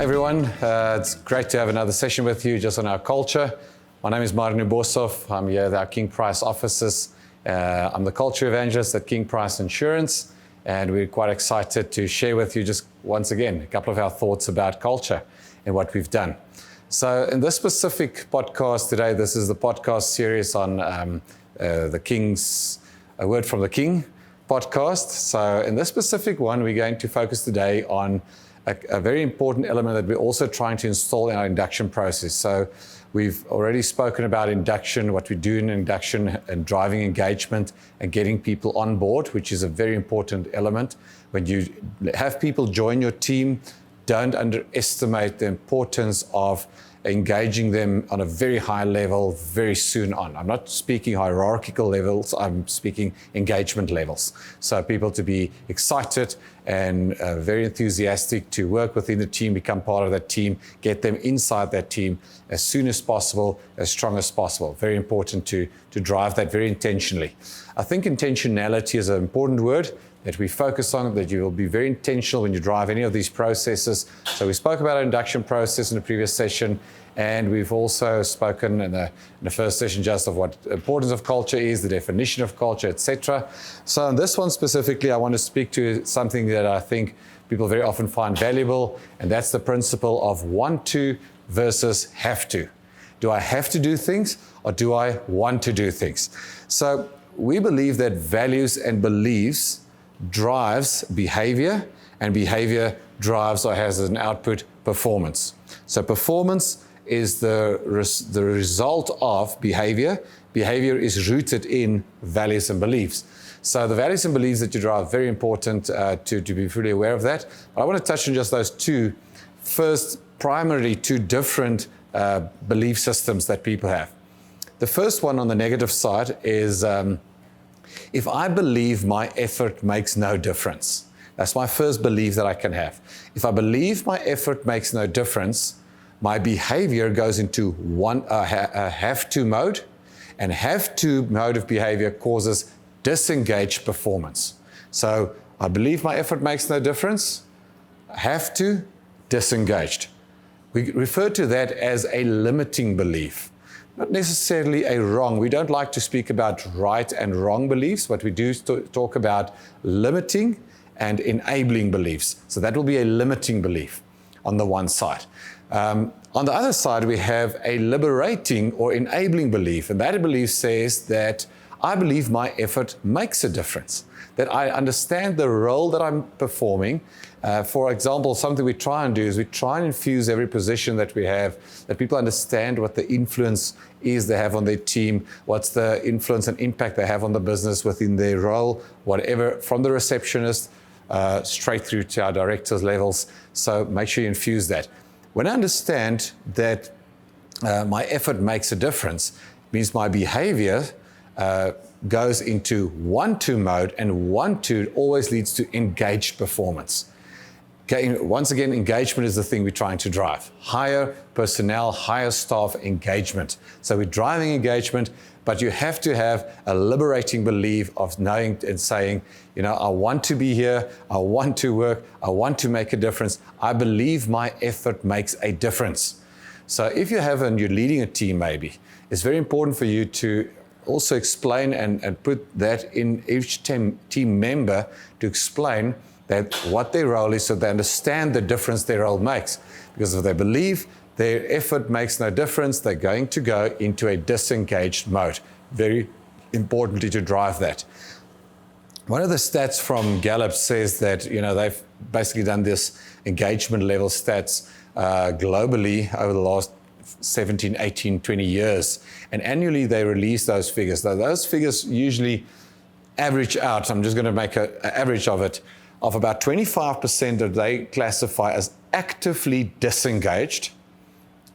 everyone. It's great to have another session with you just on our culture. My name is Marno Boshoff. I'm here at our King Price offices. I'm the culture evangelist at King Price Insurance, and we're quite excited to share with you just once again a couple of our thoughts about culture and what we've done. So in this specific podcast today, this is the podcast series on the King's A Word from the King podcast. So in this specific one, we're going to focus today on a very important element that we're also trying to install in our induction process. So we've already spoken about induction, what we do in induction and driving engagement and getting people on board, which is a very important element. When you have people join your team, don't underestimate the importance of engaging them on a very high level very soon on. I'm not speaking hierarchical levels, I'm speaking engagement levels. So people to be excited and very enthusiastic to work within the team, become part of that team, get them inside that team as soon as possible, as strong as possible. Very important to drive that very intentionally. I think intentionality is an important word that we focus on, that you will be very intentional when you drive any of these processes. So we spoke about our induction process in the previous session, and we've also spoken in the first session just of what the importance of culture is, the definition of culture, etc. So in this one specifically, I want to speak to something that I think people very often find valuable, and that's the principle of want to versus have to. Do I have to do things, or do I want to do things? So we believe that values and beliefs drives behavior, and behavior drives or has as an output performance. So performance is the result of behavior. Behavior is rooted in values and beliefs. So the values and beliefs that you drive are very important to be fully aware of that. But I want to touch on just those two, first, primarily two different belief systems that people have. The first one on the negative side is if I believe my effort makes no difference. That's my first belief that I can have. If I believe my effort makes no difference, my behavior goes into have to mode, and have to mode of behavior causes disengaged performance. So I believe my effort makes no difference, have to, disengaged. We refer to that as a limiting belief. Not necessarily a wrong. We don't like to speak about right and wrong beliefs, but we do talk about limiting and enabling beliefs. So that will be a limiting belief on the one side. On the other side, we have a liberating or enabling belief. And that belief says that I believe my effort makes a difference, that I understand the role that I'm performing. For example, something we try and do is we try and infuse every position that we have, that people understand what the influence is they have on their team, what's the influence and impact they have on the business within their role, whatever, from the receptionist straight through to our directors levels. So make sure you infuse that. When I understand that my effort makes a difference, it means my behavior goes into want to mode, and want to always leads to engaged performance. Okay, once again, engagement is the thing we're trying to drive. Higher personnel, higher staff engagement. So we're driving engagement, but you have to have a liberating belief of knowing and saying, you know, I want to be here, I want to work, I want to make a difference. I believe my effort makes a difference. So if you have and you're leading a team maybe, it's very important for you to also explain and put that in each team member to explain that what their role is, so they understand the difference their role makes. Because if they believe their effort makes no difference, they're going to go into a disengaged mode. Very importantly to drive that. One of the stats from Gallup says that, you know, they've basically done this engagement level stats globally over the last 17, 18, 20 years. And annually they release those figures. Now, those figures usually average out, I'm just going to make an average of it, of about 25% that they classify as actively disengaged,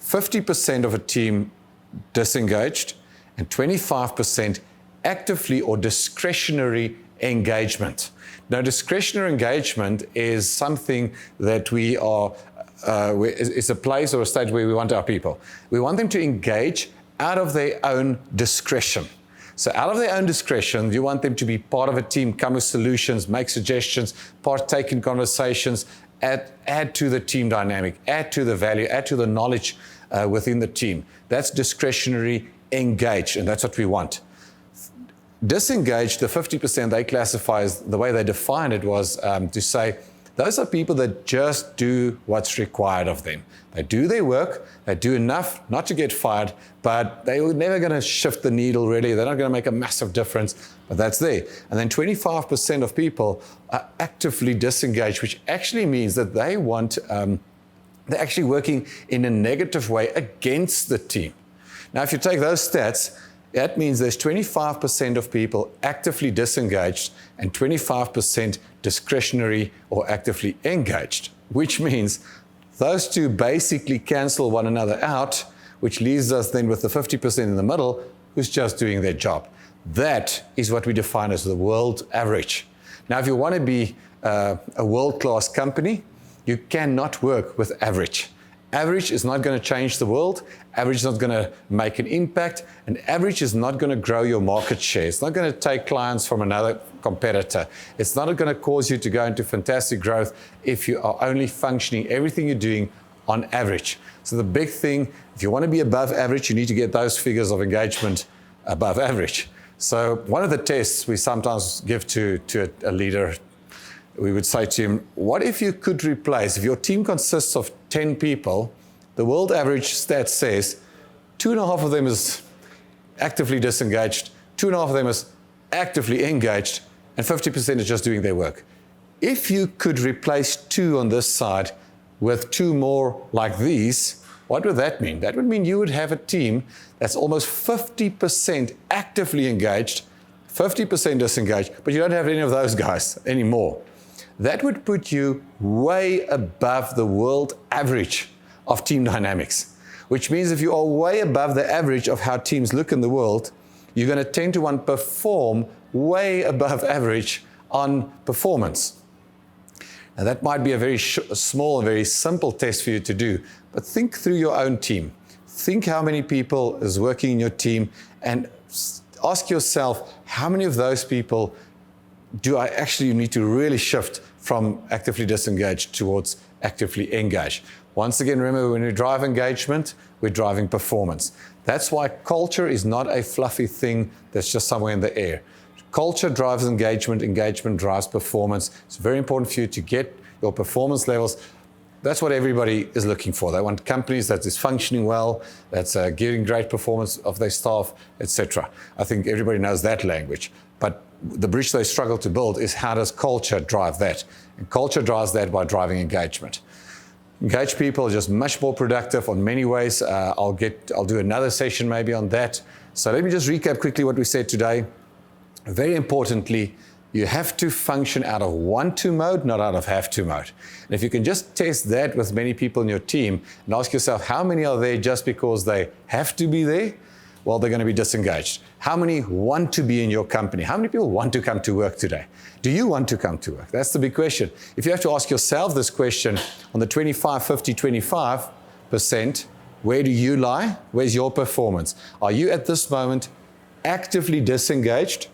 50% of a team disengaged, and 25% actively or discretionary engagement. Now, discretionary engagement is something that we are, it's a place or a stage where we want our people. We want them to engage out of their own discretion. So out of their own discretion, you want them to be part of a team, come with solutions, make suggestions, partake in conversations, add to the team dynamic, add to the value, add to the knowledge within the team. That's discretionary, engaged, and that's what we want. Disengaged, the 50% they classify as, the way they define it was to say, those are people that just do what's required of them. They do their work, they do enough not to get fired, but they're never going to shift the needle really. They're not going to make a massive difference, but that's there. And then 25% of people are actively disengaged, which actually means that they want, they're actually working in a negative way against the team. Now, if you take those stats, that means there's 25% of people actively disengaged and 25% discretionary or actively engaged, which means those two basically cancel one another out, which leaves us then with the 50% in the middle who's just doing their job. That is what we define as the world average. Now, if you want to be a world-class company, you cannot work with average. Average is not going to change the world. Average is not going to make an impact. And average is not going to grow your market share. It's not going to take clients from another competitor. It's not going to cause you to go into fantastic growth if you are only functioning everything you're doing on average. So the big thing, if you want to be above average, you need to get those figures of engagement above average. So one of the tests we sometimes give to a leader, we would say to him, what if you could replace, if your team consists of 10 people, the world average stat says 2.5 of them is actively disengaged, 2.5 of them is actively engaged, and 50% is just doing their work. If you could replace 2 on this side with 2 more like these, what would that mean? That would mean you would have a team that's almost 50% actively engaged, 50% disengaged, but you don't have any of those guys anymore. That would put you way above the world average of team dynamics, which means if you are way above the average of how teams look in the world, you're going to tend to perform way above average on performance. Now, that might be a very small and very simple test for you to do, but think through your own team. Think how many people is working in your team and ask yourself, how many of those people do I actually need to really shift from actively disengaged towards actively engaged? Once again, remember, when we drive engagement, we're driving performance. That's why culture is not a fluffy thing that's just somewhere in the air. Culture drives engagement, engagement drives performance. It's very important for you to get your performance levels. That's what everybody is looking for. They want companies that is functioning well, that's giving great performance of their staff, etc. I think everybody knows that language. But the bridge they struggle to build is, how does culture drive that? And culture drives that by driving engagement. Engaged people are just much more productive in many ways. I'll do another session maybe on that. So let me just recap quickly what we said today. Very importantly, you have to function out of want-to mode, not out of have-to mode. And if you can just test that with many people in your team and ask yourself, how many are there just because they have to be there? Well, they're going to be disengaged. How many want to be in your company? How many people want to come to work today? Do you want to come to work? That's the big question. If you have to ask yourself this question on the 25, 50, 25%, where do you lie? Where's your performance? Are you at this moment actively disengaged,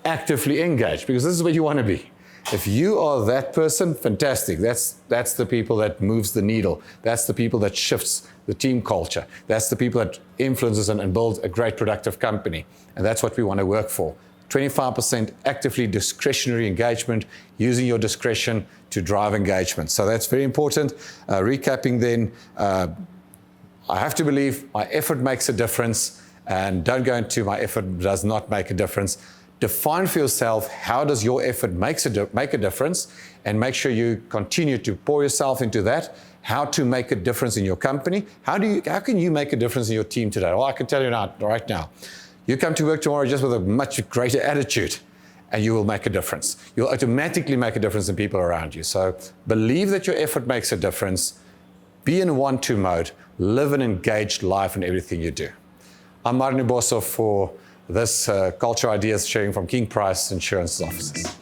actively engaged? Because this is where you want to be. If you are that person, fantastic. That's the people that moves the needle. That's the people that shifts the team culture. That's the people that influences and builds a great productive company. And that's what we want to work for. 25% actively discretionary engagement, using your discretion to drive engagement. So that's very important. Recapping then, I have to believe my effort makes a difference, and don't go into my effort does not make a difference. Define for yourself, how does your effort make a difference, and make sure you continue to pour yourself into that. How to make a difference in your company. How can you make a difference in your team today? Well, I can tell you right now. You come to work tomorrow just with a much greater attitude, and you will make a difference. You'll automatically make a difference in people around you. So believe that your effort makes a difference. Be in want-to mode. Live an engaged life in everything you do. I'm Marno Boshoff for this Culture Ideas sharing from King Price Insurance Offices.